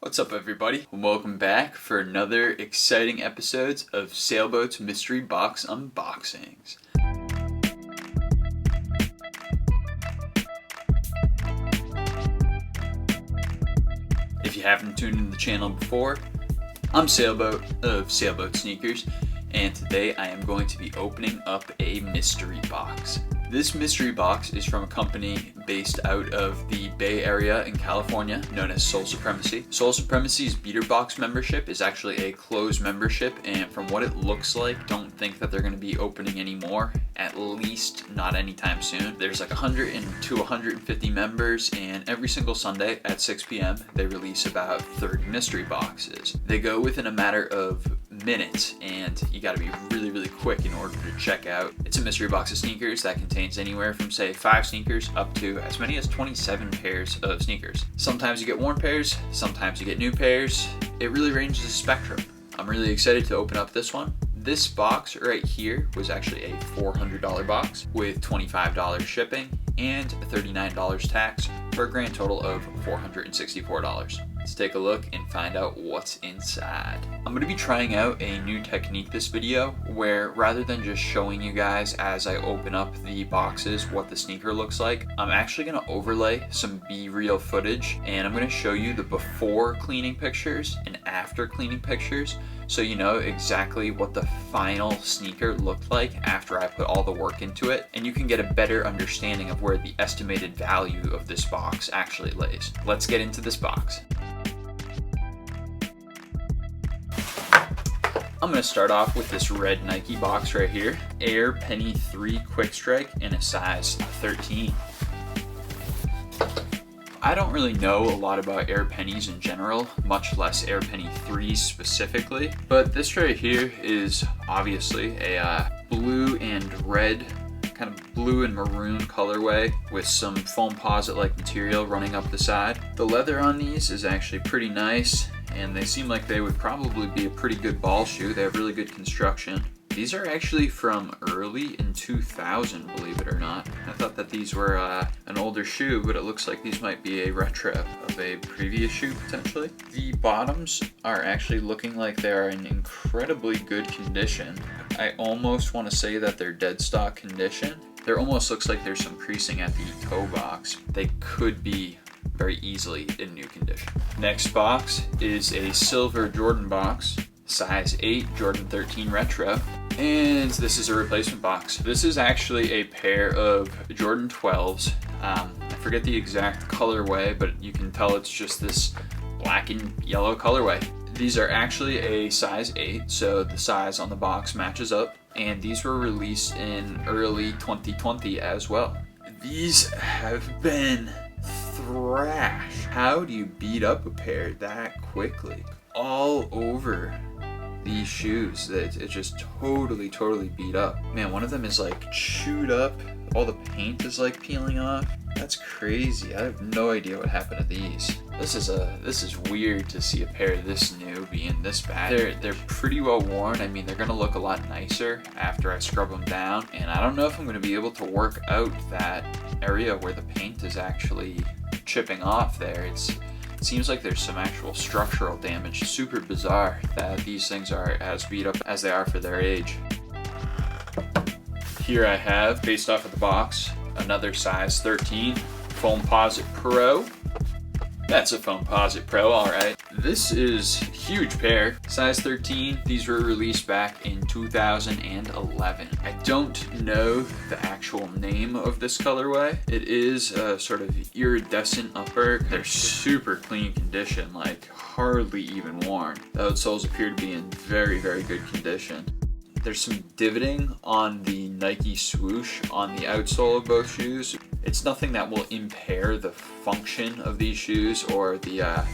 What's up everybody? Welcome back for another exciting episode of Sailboat's Mystery Box Unboxings. If you haven't tuned into the channel before, I'm Sailboat of Sailboat Sneakers, and today I am going to be opening up a mystery box. This mystery box is from a company based out of the Bay Area in California known as Sole Supremacy. Sole Supremacy's Beater Box membership is actually a closed membership, and from what it looks like, don't think that they're going to be opening any more, at least not anytime soon. There's like 100 to 150 members, and every single Sunday at 6 p.m. they release about 30 mystery boxes. They go within a matter of minutes, and you got to be really quick in order to check out. It's a mystery box of sneakers that contains anywhere from say 5 sneakers up to as many as 27 pairs of sneakers. Sometimes you get worn pairs, sometimes you get new pairs. It really ranges the spectrum. I'm really excited to open up this one. This box right here was actually a $400 box with $25 shipping and $39 tax for a grand total of $464. Let's take a look and find out what's inside. I'm going to be trying out a new technique this video where rather than just showing you guys as I open up the boxes what the sneaker looks like, I'm actually going to overlay some B-reel footage, and I'm going to show you the before cleaning pictures and after cleaning pictures so you know exactly what the final sneaker looked like after I put all the work into it, and you can get a better understanding of where the estimated value of this box actually lays. Let's get into this box. I'm going to start off with this red Nike box right here. Air Penny 3 Quick Strike in a size 13. I don't really know a lot about Air Pennies in general, much less Air Penny 3s specifically, but this right here is obviously a blue and red, kind of blue and maroon colorway with some foamposite-like material running up the side. The leather on these is actually pretty nice, and they seem like they would probably be a pretty good ball shoe. They have really good construction. These are actually from early in 2000, believe it or not. I thought that these were an older shoe, but it looks like these might be a retro of a previous shoe potentially. The bottoms are actually looking like they are in incredibly good condition. I almost want to say that they're dead stock condition. There almost looks like there's some creasing at the toe box. They could be very easily in new condition. Next box is a silver Jordan box, size 8 Jordan 13 retro, and this is a replacement box. This is actually a pair of Jordan 12s. I forget the exact colorway, but you can tell it's just this black and yellow colorway. These are actually a size 8, so the size on the box matches up, and these were released in early 2020 as well. These have been thrash. How do you beat up a pair that quickly? All over these shoes, it's just totally beat up. Man, one of them is like chewed up. All the paint is like peeling off. That's crazy. I have no idea what happened to these. This is weird to see a pair this new being this bad. They're pretty well worn. I mean, they're gonna look a lot nicer after I scrub them down, and I don't know if I'm gonna be able to work out that area where the paint is actually chipping off there. It seems like there's some actual structural damage. Super bizarre that these things are as beat up as they are for their age. Here I have, based off of the box, another size 13 Foamposite Pro. That's a Foamposite Pro, alright. This is a huge pair, size 13. These were released back in 2011. I don't know the actual name of this colorway. It is a sort of iridescent upper. They're super clean condition, like hardly even worn. The outsoles appear to be in very good condition. There's some divoting on the Nike swoosh on the outsole of both shoes. It's nothing that will impair the function of these shoes or the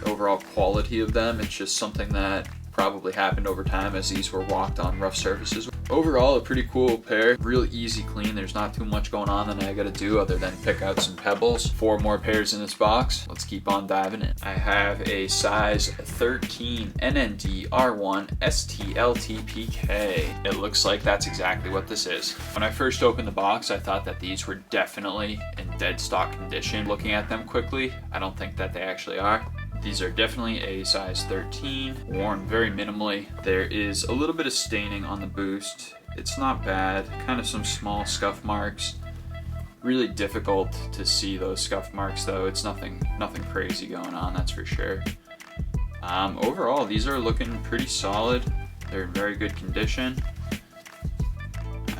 overall quality of them. It's just something that probably happened over time as these were walked on rough surfaces. Overall, a pretty cool pair. Real easy clean. There's not too much going on that I gotta do other than pick out some pebbles. 4 more pairs in this box. Let's keep on diving in. I have a size 13 NND R1 STLTPK. It looks like that's exactly what this is. When I first opened the box, I thought that these were definitely in dead stock condition. Looking at them quickly, I don't think that they actually are. These are definitely a size 13, worn very minimally. There is a little bit of staining on the boost. It's not bad, kind of some small scuff marks. Really difficult to see those scuff marks though. It's nothing crazy going on, that's for sure. Overall, these are looking pretty solid. They're in very good condition.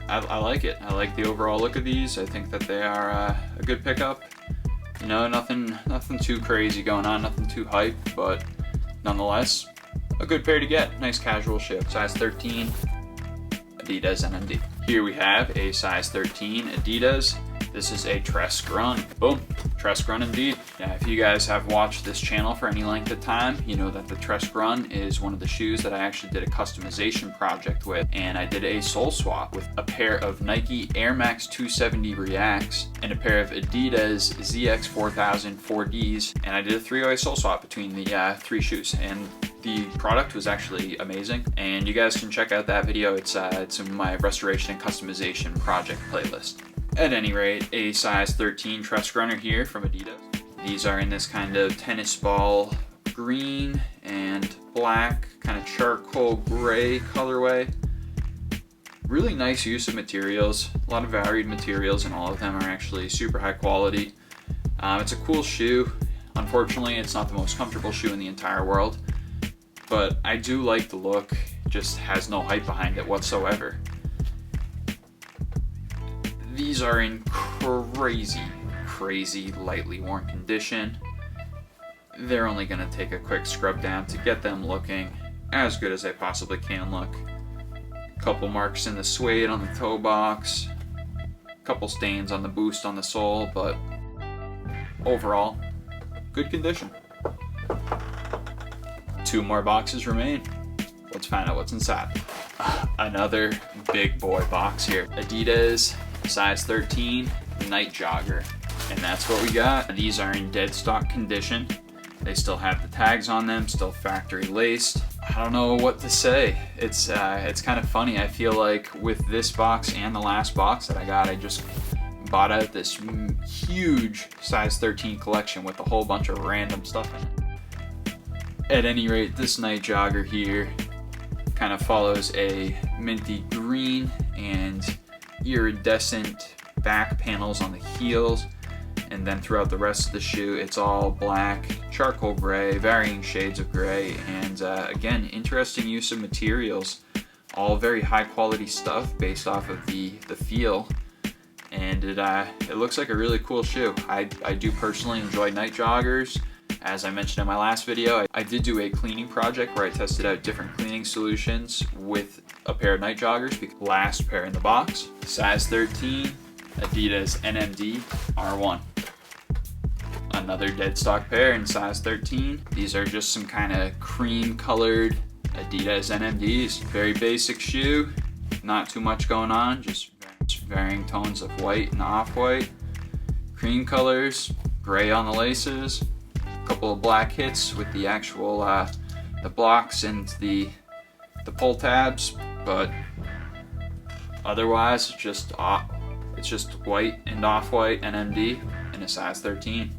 I like it. I like the overall look of these. I think that they are a good pickup. You know, nothing too crazy going on, nothing too hype, but nonetheless, a good pair to get. Nice casual shoe. Size 13, Adidas NMD. Here we have a size 13 Adidas. This is a Tresque run. Boom, Tresque run indeed. Now, if you guys have watched this channel for any length of time, you know that the Tresque run is one of the shoes that I actually did a customization project with, and I did a sole swap with a pair of Nike Air Max 270 Reacts and a pair of Adidas ZX 4000 4Ds, and I did a three-way sole swap between the three shoes, and the product was actually amazing, and you guys can check out that video. It's in my restoration and customization project playlist. At any rate, a size 13 Tresque runner here from Adidas. These are in this kind of tennis ball green and black, kind of charcoal gray colorway. Really nice use of materials. A lot of varied materials, and all of them are actually super high quality. It's a cool shoe. Unfortunately, it's not the most comfortable shoe in the entire world, but I do like the look. It just has no hype behind it whatsoever. These are in crazy lightly worn condition. They're only gonna take a quick scrub down to get them looking as good as they possibly can look. Couple marks in the suede on the toe box, couple stains on the boost on the sole, but overall, good condition. Two more boxes remain. Let's find out what's inside. Another big boy box here. Adidas size 13 night jogger, and that's what we got. These are in dead stock condition. They still have the tags on them, still factory laced. I don't know what to say. It's kind of funny. I feel like with this box and the last box that I got, I just bought out this huge size 13 collection with a whole bunch of random stuff in it. At any rate, this night jogger here kind of follows a minty green and iridescent back panels on the heels, and then throughout the rest of the shoe it's all black, charcoal gray, varying shades of gray, and again, interesting use of materials. All very high quality stuff based off of the feel, and it looks like a really cool shoe. I do personally enjoy night joggers. As I mentioned in my last video, I did do a cleaning project where I tested out different cleaning solutions with a pair of night joggers. Last pair in the box, size 13, Adidas NMD R1. Another dead stock pair in size 13. These are just some kind of cream colored Adidas NMDs. Very basic shoe, not too much going on, just varying tones of white and off-white. Cream colors, gray on the laces. Couple of black hits with the actual the blocks and the pull tabs, but otherwise it's just white and off-white NMD in a size 13.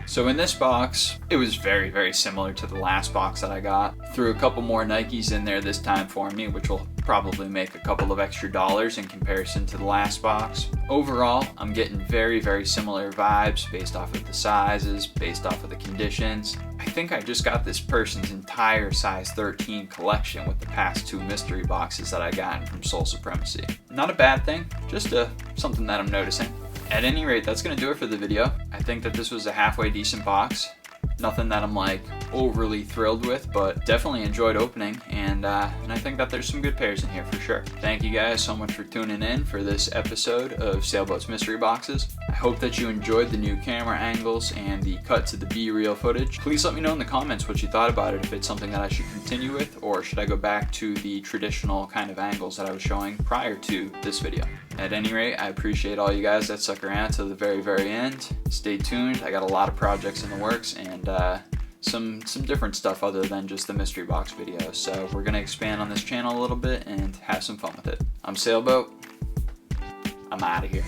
So in this box, it was very similar to the last box that I got. Threw a couple more Nikes in there this time for me, which will probably make a couple of extra dollars in comparison to the last box. Overall, I'm getting very similar vibes based off of the sizes, based off of the conditions. I think I just got this person's entire size 13 collection with the past two mystery boxes that I gotten from Sole Supremacy. Not a bad thing, just something that I'm noticing. At any rate, that's gonna do it for the video. I think that this was a halfway decent box. Nothing that I'm like overly thrilled with, but definitely enjoyed opening, and I think that there's some good pairs in here for sure. Thank you guys so much for tuning in for this episode of Sailboats Mystery Boxes. I hope that you enjoyed the new camera angles and the cut to the B-reel footage. Please let me know in the comments what you thought about it, if it's something that I should continue with, or should I go back to the traditional kind of angles that I was showing prior to this video. At any rate, I appreciate all you guys that stuck around to the very end. Stay tuned. I got a lot of projects in the works, and some different stuff other than just the mystery box videos. So we're gonna expand on this channel a little bit and have some fun with it. I'm Sailboat. I'm out of here.